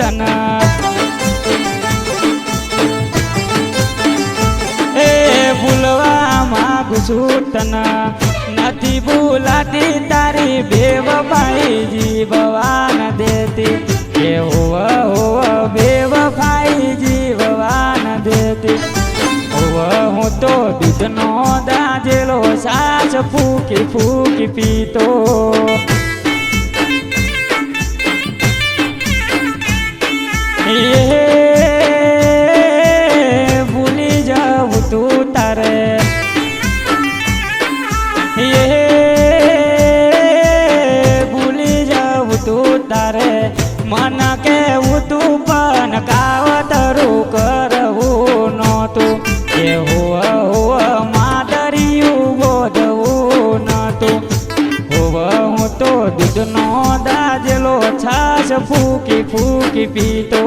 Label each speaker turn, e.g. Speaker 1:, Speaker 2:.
Speaker 1: તને એ ભૂલવા માંગુ છું તને નથી ભૂલાતી તારી બેવફાઈ જીવવા ન દેતી એ હોવા હોવા બેવફાઈ જીવવા ન દેતી હોવા હું તો દૂધનો દાજેલો સાસ ફૂકી ફૂકી પીતો ભૂલી જાઉં તું તારે ભૂલી જાઉં તું તારે મન કેવું તું પણ કાવતરું કરવું નહોતું એ હોવા હોવા માદરિયું બોધવું નહોતું હોવા હું તો દૂધનો દાજેલો છાશ ફૂકી ફૂકી પીતો